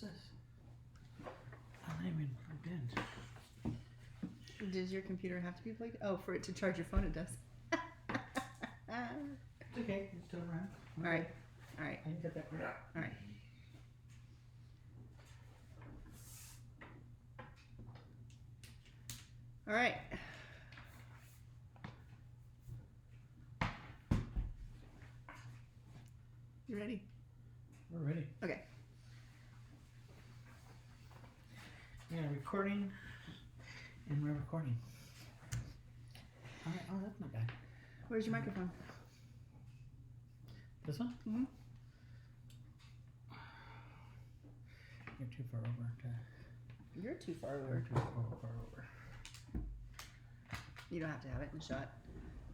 What's this? I'm not even plugged in. Does your computer have to be plugged? Oh, for it to charge your phone, it does. It's okay. Just turn around. All right. All right. I can get that. All right. All right. You ready? We're ready. Okay. Yeah, recording. And we're recording. All right. Oh, that's not bad. Where's your microphone? This one? Mm-hmm. You're too far over. You're too far You're over. too far over. You don't have to have it in the shot.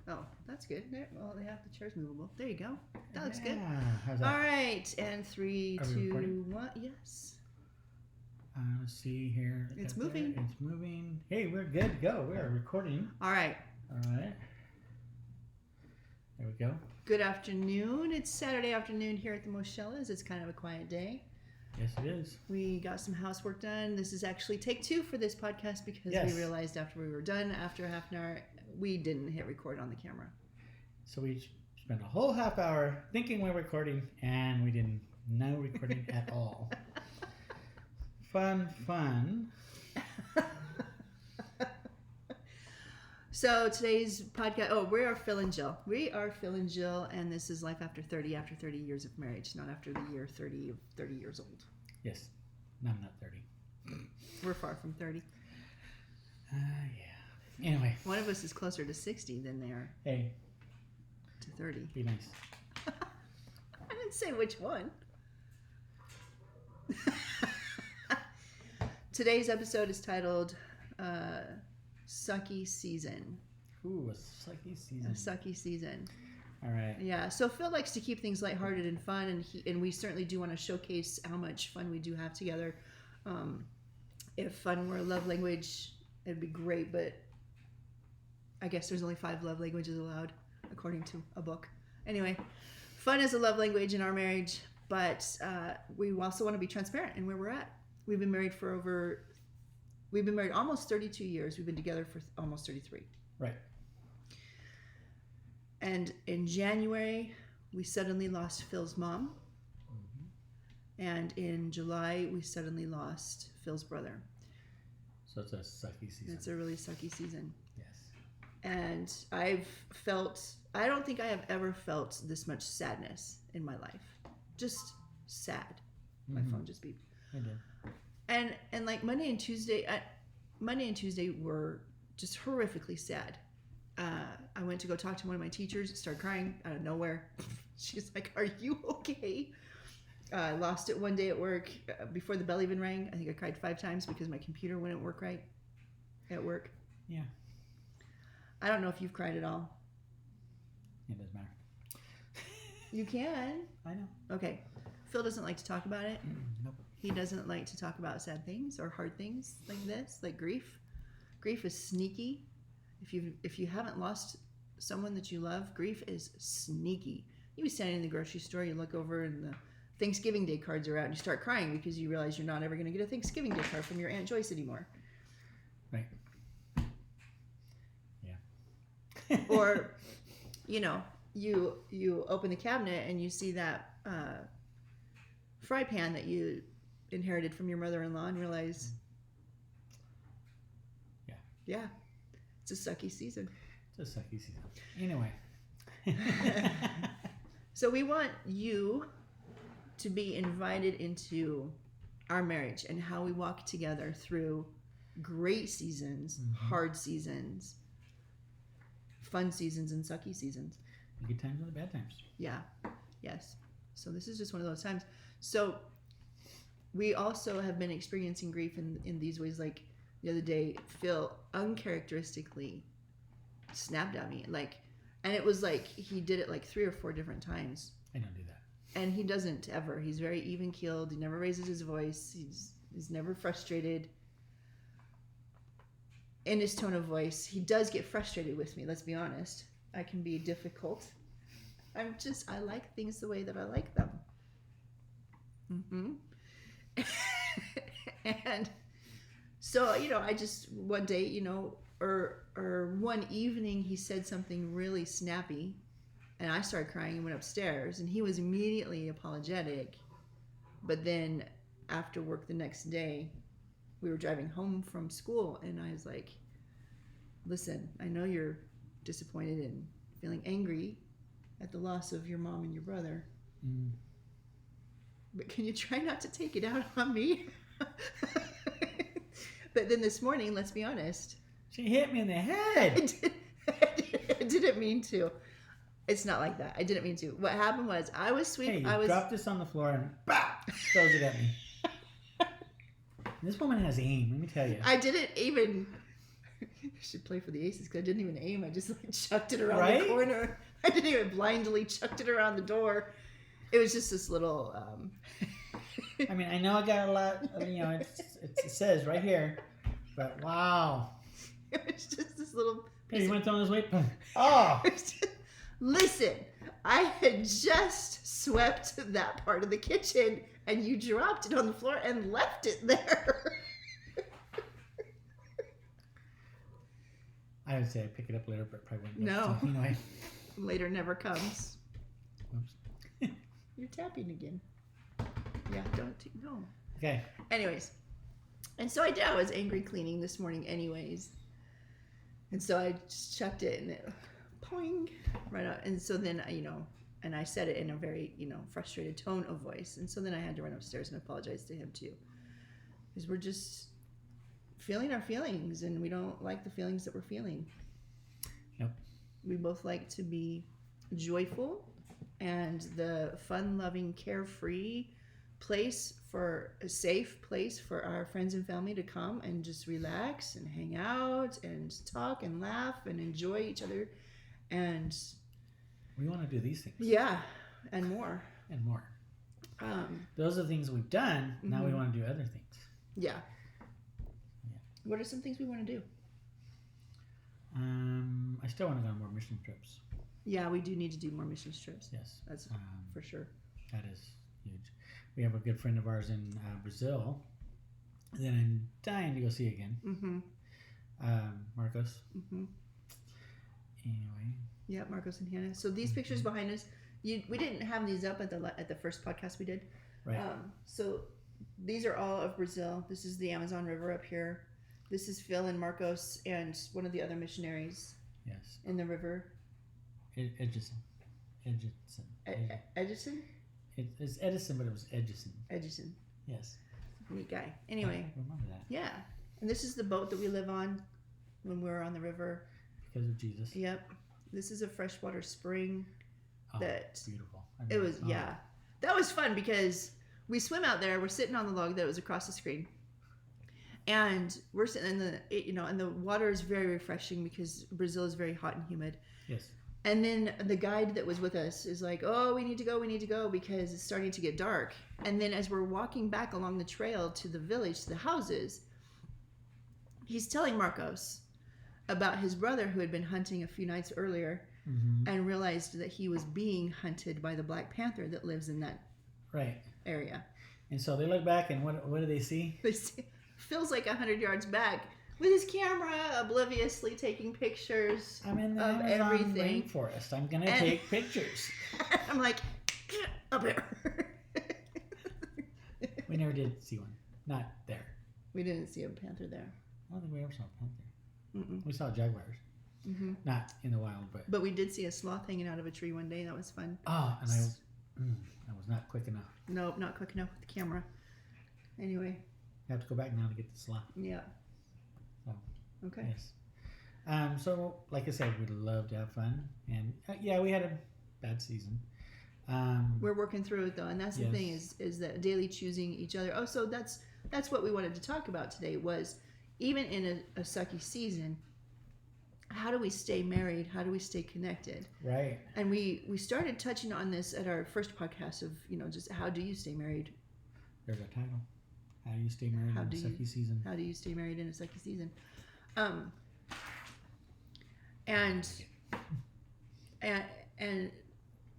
Oh, that's good. There, well, they have the chairs movable. There you go. That looks good. How's that? All right. And 3, Are we 2, recording? 1. Yes. Let's see here. It's There. moving. It's moving. Hey, we're good to go. We are recording. All right. All right. There we go. Good afternoon. It's Saturday afternoon here at the Moshellas. It's kind of a quiet day. Yes, it is. We got some housework done. This is actually take 2 for this podcast because Yes. we realized after we were done, after half an hour, we didn't hit record on the camera. So we spent a whole half hour thinking we're recording, and we didn't. No recording at all. Fun. So today's podcast, we are Phil&Jill. We are Phil&Jill, and this is life after 30 years of marriage, not after the year 30 years old. Yes. No, I'm not 30. We're far from 30. Yeah. Anyway. One of us is closer to 60 than they are Hey, to 30. be nice. I didn't say which one. Today's episode is titled Sucky Season. Ooh, a sucky season. A sucky season. All right. Yeah, so Phil likes to keep things lighthearted and fun, and we certainly do want to showcase how much fun we do have together. If fun were a love language, it'd be great, but I guess there's only 5 love languages allowed, according to a book. Anyway, fun is a love language in our marriage, but we also want to be transparent in where we're at. We've been married almost 32 years. We've been together for almost 33. Right. And in January, we suddenly lost Phil's mom. Mm-hmm. And in July, we suddenly lost Phil's brother. So it's a sucky season. It's a really sucky season. Yes. And I don't think I have ever felt this much sadness in my life. Just sad. My phone just beeped. I did. And like Monday and Tuesday were just horrifically sad. I went to go talk to one of my teachers, started crying out of nowhere. She's like, "Are you okay?" I lost it one day at work before the bell even rang. I think I cried 5 times because my computer wouldn't work right at work. Yeah. I don't know if you've cried at all. It doesn't matter. You can. I know. Okay. Phil doesn't like to talk about it. Nope. He doesn't like to talk about sad things or hard things like this, like grief. Grief is sneaky. If you haven't lost someone that you love, grief is sneaky. You be standing in the grocery store, you look over and the Thanksgiving Day cards are out and you start crying because you realize you're not ever going to get a Thanksgiving Day card from your Aunt Joyce anymore. Right. Yeah. Or, you open the cabinet and you see that fry pan that you inherited from your mother-in-law and realize, yeah, it's a sucky season. It's a sucky season. Anyway. So we want you to be invited into our marriage and how we walk together through great seasons, hard seasons, fun seasons, and sucky seasons. The good times and the bad times. Yeah. Yes. So this is just one of those times. So we also have been experiencing grief in these ways. Like the other day, Phil uncharacteristically snapped at me. And it was like he did it like 3 or 4 different times. I don't do that. And he doesn't ever. He's very even-keeled. He never raises his voice. He's never frustrated in his tone of voice. He does get frustrated with me, let's be honest. I can be difficult. I like things the way that I like them. And so, you know, I just one day, you know, or one evening he said something really snappy and I started crying and went upstairs and he was immediately apologetic. But then after work the next day, we were driving home from school and I was like, listen, I know you're disappointed and feeling angry at the loss of your mom and your brother. But can you try not to take it out on me? But then this morning, let's be honest. She hit me in the head. I didn't mean to. It's not like that. I didn't mean to. What happened was I was sweet. Hey, you I was dropped this on the floor and throws it at me. This woman has aim, let me tell you. I didn't even. I should play for the Aces because I didn't even aim. I just like chucked it around the corner. I didn't even blindly chucked it around the door. It was just this little. I mean, I know I got a lot. You know, it says right here, but wow. It was just this little. Hey, you went down this way. Oh. Listen, I had just swept that part of the kitchen, and you dropped it on the floor and left it there. I would say I pick it up later, but it probably wouldn't. No. So anyway. Later never comes. Oops. You're tapping again. Yeah, no. Okay. Anyways, and so I did. I was angry cleaning this morning anyways. And so I just chucked it and it poing right out. And so then, you know, and I said it in a very, you know, frustrated tone of voice. And so then I had to run upstairs and apologize to him too. Because we're just feeling our feelings and we don't like the feelings that we're feeling. Yep. We both like to be joyful and the fun-loving, carefree place for a safe place for our friends and family to come and just relax and hang out and talk and laugh and enjoy each other. And we want to do these things. Yeah, and more. And more. Those are the things we've done. Now we want to do other things. Yeah. What are some things we want to do? I still want to go on more mission trips. Yeah, we do need to do more mission trips. Yes. That's for sure. That is huge. We have a good friend of ours in Brazil that I'm dying to go see again. Marcos. Anyway. Yeah, Marcos and Hannah. So these pictures behind us, we didn't have these up at the first podcast we did. Right. So these are all of Brazil. This is the Amazon River up here. This is Phil and Marcos and one of the other missionaries. Yes. In the river. Edison. Edison? It's Edison, but it was Edison. Edison. Yes. Neat guy. Anyway. I remember that. Yeah. And this is the boat that we live on when we're on the river. Because of Jesus. Yep. This is a freshwater spring. Beautiful. It was, yeah. That was fun because we swim out there. We're sitting on the log that was across the screen. And we're sitting in and the water is very refreshing because Brazil is very hot and humid. Yes. And then the guide that was with us is like, oh, we need to go because it's starting to get dark. And then as we're walking back along the trail to the village, to the houses, he's telling Marcos about his brother who had been hunting a few nights earlier and realized that he was being hunted by the Black Panther that lives in that area. And so they look back and what do they see? They see Phil's like 100 yards back with his camera, obliviously taking pictures I'm in the of Amazon everything. Rainforest. I'm going to take pictures. I'm like, up here. We never did see one. Not there. We didn't see a panther there. I don't think we ever saw a panther. Mm-mm. We saw jaguars. Not in the wild, but... But we did see a sloth hanging out of a tree one day. That was fun. Oh, and I was not quick enough. Nope, not quick enough with the camera. Anyway. I have to go back now to get the sloth. Yeah. So, okay. Yes. So, like I said, we'd love to have fun. And, yeah, we had a bad season. We're working through it, though. And that's the thing is that daily choosing each other. Oh, so that's what we wanted to talk about today was even in a sucky season, how do we stay married? How do we stay connected? Right. And we started touching on this at our first podcast of, just how do you stay married? There's a title. How do you stay married in a sucky season? How do you stay married in a sucky season? And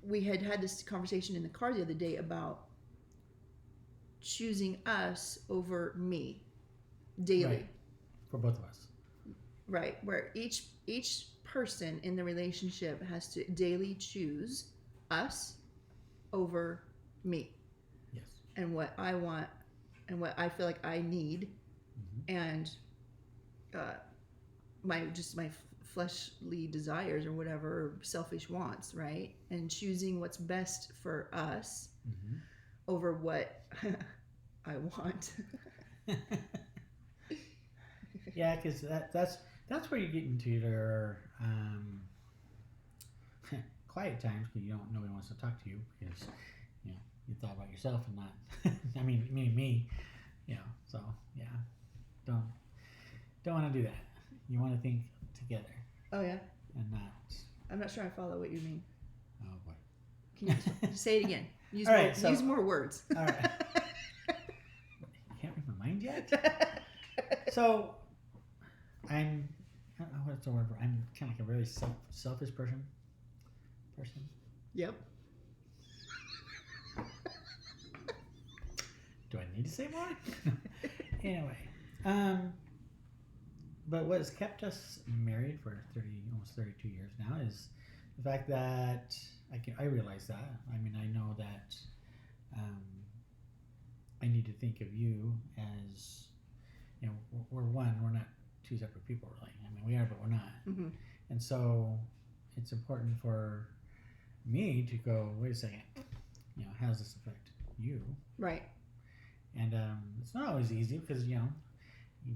we had this conversation in the car the other day about choosing us over me daily. Right. For both of us. Right, where each person in the relationship has to daily choose us over me. Yes. And what I want and what I feel like I need, and my fleshly desires or whatever, or selfish wants, right? And choosing what's best for us over what I want. Yeah, because that's where you get into your quiet times, because nobody wants to talk to you, because you thought about yourself and not I mean me, so yeah, don't want to do that. You want to think together. Oh yeah. And not. I'm not sure I follow what you mean. Oh boy. Can you just say it again? Use Use more words. All right. You can't read my mind yet. So I don't know what's the word. I'm kind of like a very selfish person. Yep. Do I need to say more? Anyway, but what has kept us married for almost 32 years now is the fact that I realize that. I mean, I know that I need to think of you as, we're one. We're not two separate people, really. I mean, we are, but we're not. Mm-hmm. And so it's important for me to go, wait a second, how does this affect you? Right. And it's not always easy, because, you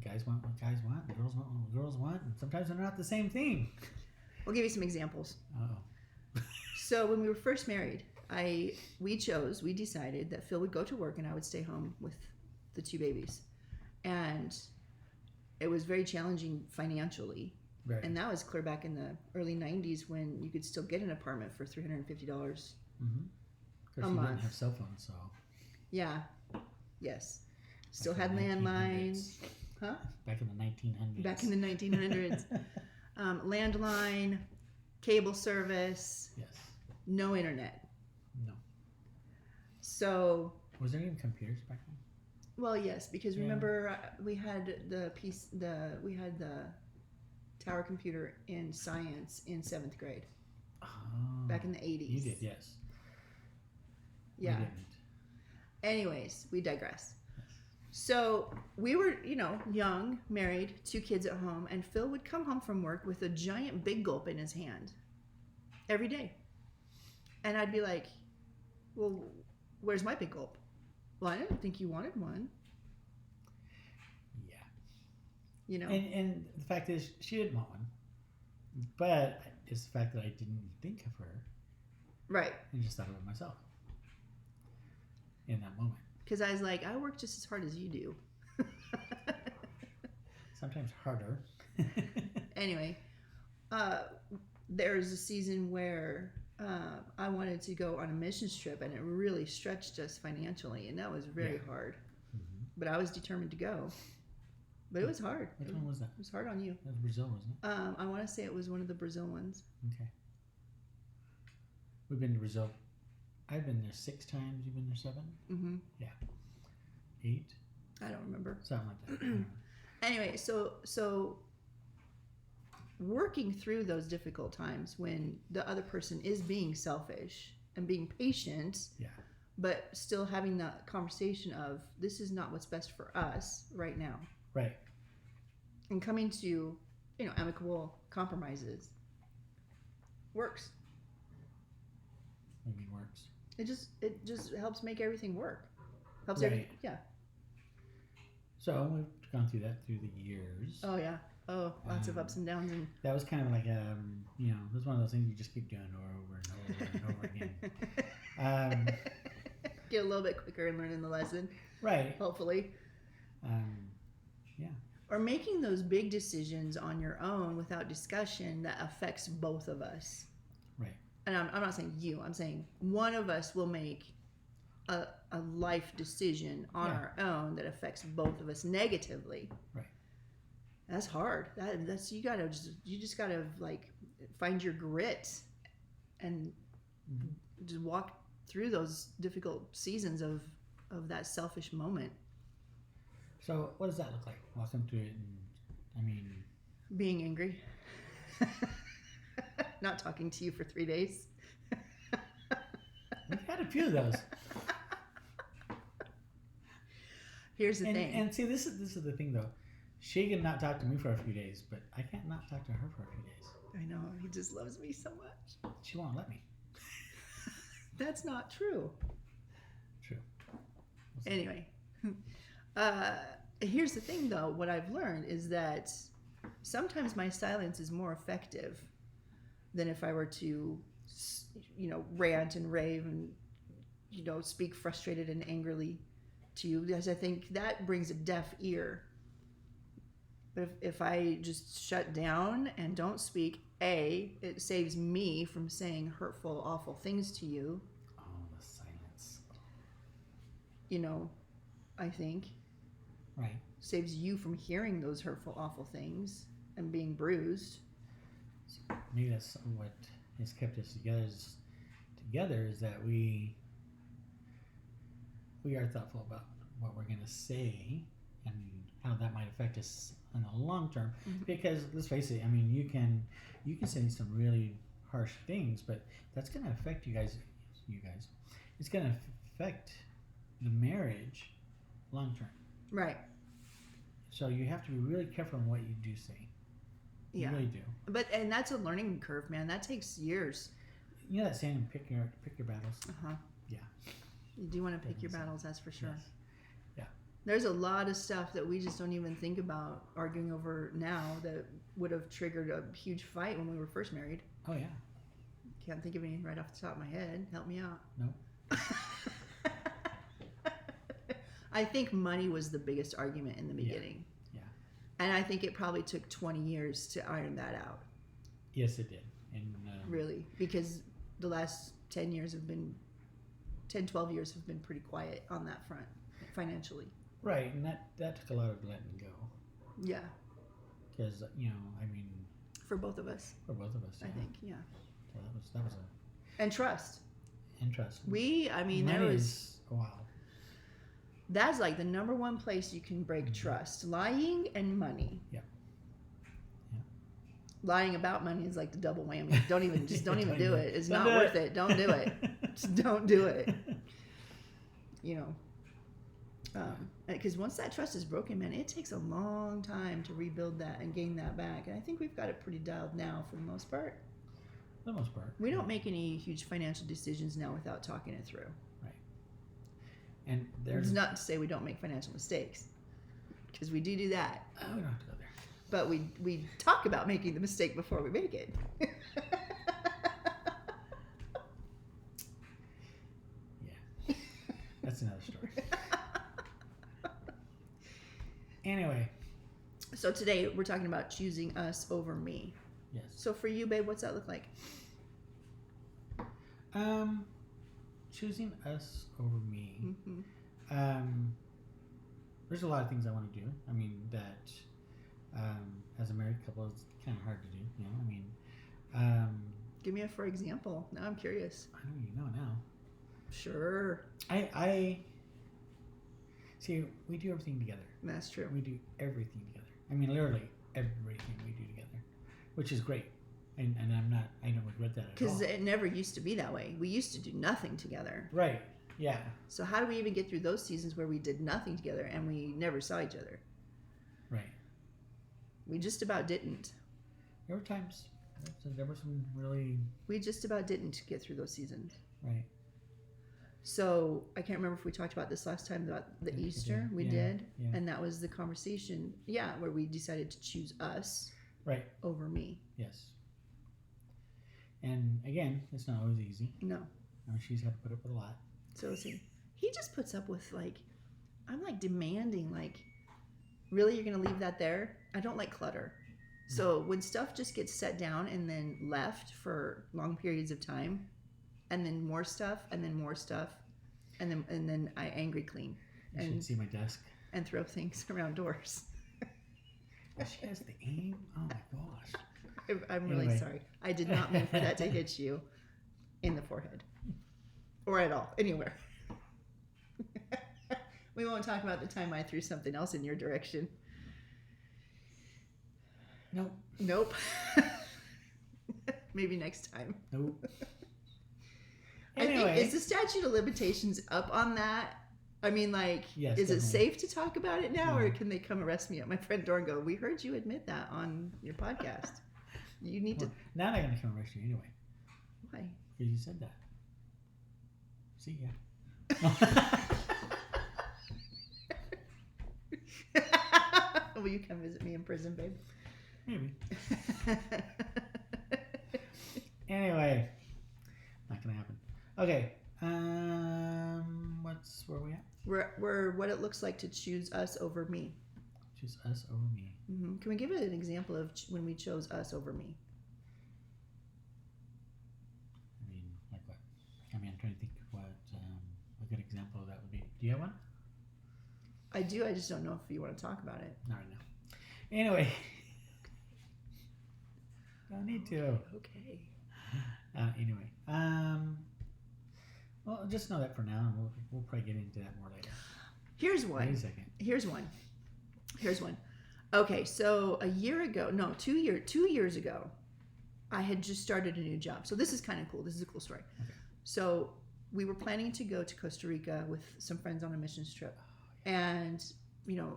guys want what guys want, and girls want what girls want, and sometimes they're not the same thing. I'll give you some examples. Uh-oh. So when we were first married, we decided that Phil would go to work and I would stay home with the two babies. And it was very challenging financially. Right. And that was clear back in the early 90s, when you could still get an apartment for $350 Because a you month. didn't have cell phones, so. Yeah. Yes. Still Back had in the landlines. 1900s. Huh? Back in the 1900s. Back in the 1900s. Landline, cable service, Yes. no internet. No. So, Was there even computers back then? well, yes, because Yeah. remember we had the tower computer in science in 7th grade Oh, back in the 80s. You did, yes. Yeah. We didn't. Anyways, we digress. So we were, young, married, 2 kids at home, and Phil would come home from work with a giant big gulp in his hand every day. And I'd be like, well, where's my big gulp? Well, I didn't think you wanted one. Yeah. And the fact is, she didn't want one. But it's the fact that I didn't think of her. Right. And just thought of it myself. In that moment. Because I was like, I work just as hard as you do. Sometimes harder. Anyway, there was a season where I wanted to go on a missions trip, and it really stretched us financially, and that was very hard. Mm-hmm. But I was determined to go. But it was hard. Which one was that? It was hard on you. That was Brazil, wasn't it? I want to say it was one of the Brazil ones. Okay. We've been to Brazil. I've been there 6 times. You've been there 7? Mm-hmm. Yeah. 8? I don't remember. Something like that. Anyway, so working through those difficult times when the other person is being selfish and being patient, but still having that conversation of, this is not what's best for us right now. Right. And coming to, amicable compromises works. What do you mean works? It just helps make everything work. Helps Right. everything. Yeah. So we've gone through that through the years. Oh yeah. Oh, lots of ups and downs. And that was kind of like it was one of those things you just keep doing over and over and over again. Get a little bit quicker in learning the lesson. Right. Hopefully. Yeah. Or making those big decisions on your own without discussion that affects both of us. Right. And I'm not saying you. I'm saying one of us will make a life decision on our own that affects both of us negatively. Right. That's hard. That's you just gotta like find your grit and just walk through those difficult seasons of of that selfish moment. So what does that look like? Walk them through it, and I mean, Being angry. Not talking to you for 3 days. we've had a few of those. Here's the thing. And see, this is the thing though. She can not talk to me for a few days, but I can't not talk to her for a few days. I know, he just loves me so much. She won't let me. That's not true. True. Anyway, here's the thing though. What I've learned is that sometimes my silence is more effective than if I were to, rant and rave and, speak frustrated and angrily to you, because I think that brings a deaf ear. But if I just shut down and don't speak, it saves me from saying hurtful, awful things to you. Oh, the silence. I think. Right. Saves you from hearing those hurtful, awful things and being bruised. Maybe that's what has kept us together is that we are thoughtful about what we're going to say and how that might affect us in the long term. Mm-hmm. Because let's face it, I mean, you can say some really harsh things, but that's going to affect you guys. It's going to affect the marriage long term. Right. So you have to be really careful on what you do say. Yeah. You really do. And that's a learning curve, man. That takes years. You know that saying, pick your battles? Uh-huh. Yeah. You do want to pick your battles, that's for sure. Yes. Yeah. There's a lot of stuff that we just don't even think about arguing over now that would have triggered a huge fight when we were first married. Oh, yeah. Can't think of anything right off the top of my head. Help me out. No. I think money was the biggest argument in the beginning. Yeah. And I think it probably took 20 years to iron that out. Yes, it did. And Really. Because the last 12 years have been pretty quiet on that front, financially. right, and that took a lot of letting go. Yeah. Because, For both of us. for both of us, I think, yeah. So that was And trust. interesting. Wow. That's like the number one place you can break trust. Lying and money. Yeah. Lying about money is like the double whammy. Don't even do it. It's Don't not do worth it. it. Don't do it. Just don't do it. Because once that trust is broken, man, it takes a long time to rebuild that and gain that back. And I think we've got it pretty dialed now for the most part. For the most part. We don't make any huge financial decisions now without talking it through. Right. And It's there's not to say we don't make financial mistakes, because we do that. Oh, we don't have to go there. But we talk about making the mistake before we make it. Yeah. That's another story. Anyway. So today we're talking about choosing us over me. Yes. So for you, babe, what's that look like? Choosing us over me. Mm-hmm. There's a lot of things I want to do. That as a married couple, it's kind of hard to do. Give me a for example. Now I'm curious. I don't even know now. Sure. I see. We do everything together. That's true. We do everything together. Literally everything we do together, which is great. And I don't regret that at all. Because it never used to be that way. We used to do nothing together. Right. Yeah. So how do we even get through those seasons where we did nothing together and we never saw each other? Right. We just about didn't. There were times. There were some really. We just about didn't get through those seasons. Right. So I can't remember if we talked about this last time about the Easter. We did. Yeah. And that was the conversation, where we decided to choose us Right. over me. Yes. And again, it's not always easy. No. She's had to put up with a lot. So see, he just puts up with I'm demanding really, you're going to leave that there? I don't like clutter. So when stuff just gets set down and then left for long periods of time, and then more stuff, and then more stuff, and then I angry clean. You should see my desk. And throw things around doors. She has the aim. Oh my gosh. I'm really sorry. I did not mean for that to hit you in the forehead. Or at all. Anywhere. We won't talk about the time I threw something else in your direction. Nope. Maybe next time. Nope. Anyway. Anyway. Is the statute of limitations up on that? I mean, like, yes, is it definitely. safe to talk about it now, or can they come arrest me at my friend door and go, we heard you admit that on your podcast. You need to... Now they're going to come arrest you anyway. Why? Because you said that. See ya. Will you come visit me in prison, babe? Maybe. Anyway, not gonna happen. Okay. Where are we at? We're what it looks like to choose us over me. Choose us over me. Mm-hmm. Can we give it an example of when we chose us over me? I mean, like what? I mean, I'm trying to think what a good example of that would be. Do you have one? I do. I just don't know if you want to talk about it. Not right now. Anyway. Don't need to. Okay. Anyway. Well, just know that for now, and we'll probably get into that more later. Here's one. Wait a second. Here's one. Okay, so 2 years ago, I had just started a new job. So this is kind of cool. This is a cool story. Okay. So we were planning to go to Costa Rica with some friends on a missions trip. And,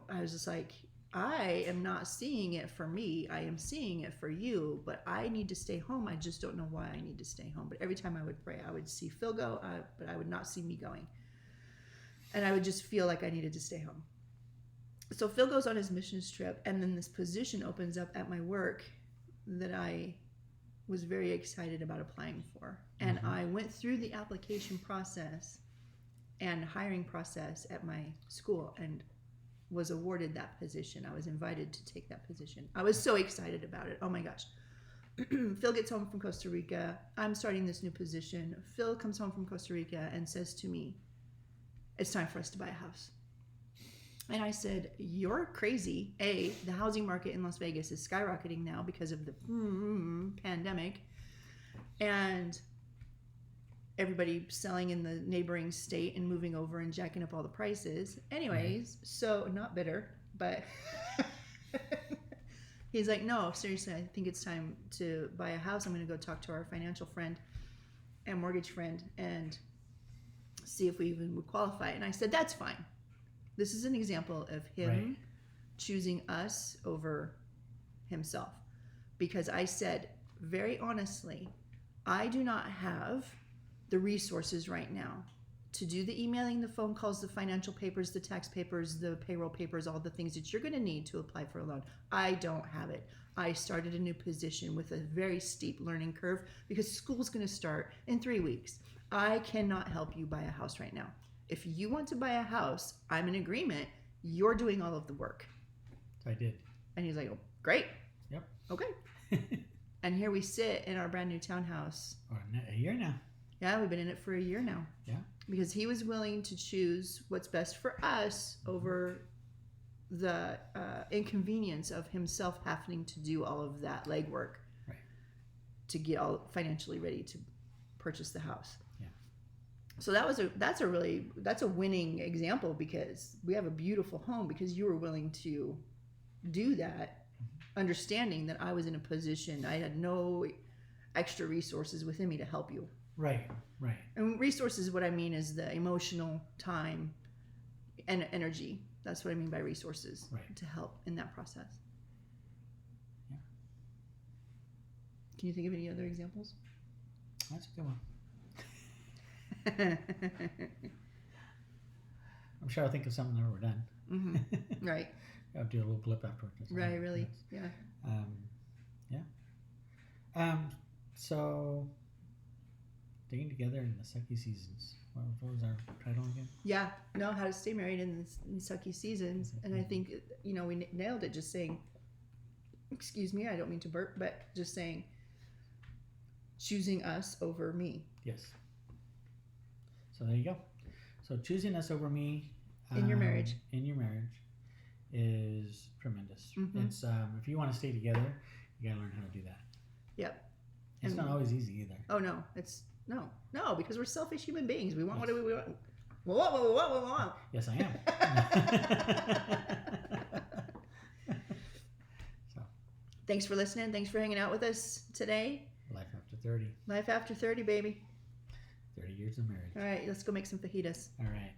I was just like, I am not seeing it for me. I am seeing it for you, but I need to stay home. I just don't know why I need to stay home. But every time I would pray, I would see Phil go, but I would not see me going. And I would just feel like I needed to stay home. So Phil goes on his missions trip, and then this position opens up at my work that I was very excited about applying for. And I went through the application process and hiring process at my school and was awarded that position. I was invited to take that position. I was so excited about it. Oh my gosh. Phil gets home from Costa Rica. I'm starting this new position. Phil comes home from Costa Rica and says to me, it's time for us to buy a house. And I said, you're crazy. The housing market in Las Vegas is skyrocketing now because of the pandemic. And everybody selling in the neighboring state and moving over and jacking up all the prices. Anyways, so not bitter, but he's like, no, seriously, I think it's time to buy a house. I'm going to go talk to our financial friend and mortgage friend and see if we even would qualify. And I said, that's fine. This is an example of him choosing us over himself. Because I said, very honestly, I do not have the resources right now to do the emailing, the phone calls, the financial papers, the tax papers, the payroll papers, all the things that you're going to need to apply for a loan. I don't have it. I started a new position with a very steep learning curve because school's going to start in 3 weeks. I cannot help you buy a house right now. If you want to buy a house, I'm in agreement. You're doing all of the work. I did. And he's like, oh, great. Yep. Okay. And here we sit in our brand new townhouse. Or a year now. Yeah, we've been in it for a year now. Yeah. Because he was willing to choose what's best for us over the inconvenience of himself having to do all of that legwork to get all financially ready to purchase the house. Yeah. So that's a winning example because we have a beautiful home because you were willing to do that, understanding that I was in a position, I had no extra resources within me to help you. Right. And resources, what I mean is the emotional time and energy. That's what I mean by resources to help in that process. Yeah. Can you think of any other examples? That's a good one. I'm sure I'll think of something when we're done. Mm-hmm. Right. I'll do a little blip afterwards. Right, really. Yeah. So, staying together in the Sucky seasons. What was our title again? Yeah. No, how to stay married in sucky seasons. And I think, we nailed it just saying, excuse me, I don't mean to burp, but just saying, choosing us over me. Yes. So there you go. So choosing us over me in your marriage is tremendous. Mm-hmm. It's if you want to stay together, you gotta learn how to do that. Yep. It's not always easy either. Oh no, it's no, because we're selfish human beings. We want what we want. Whoa. Yes, I am. So, Thanks for listening. Thanks for hanging out with us today. life after 30. Life after 30, baby. 30 years of marriage. All right, let's go make some fajitas. All right.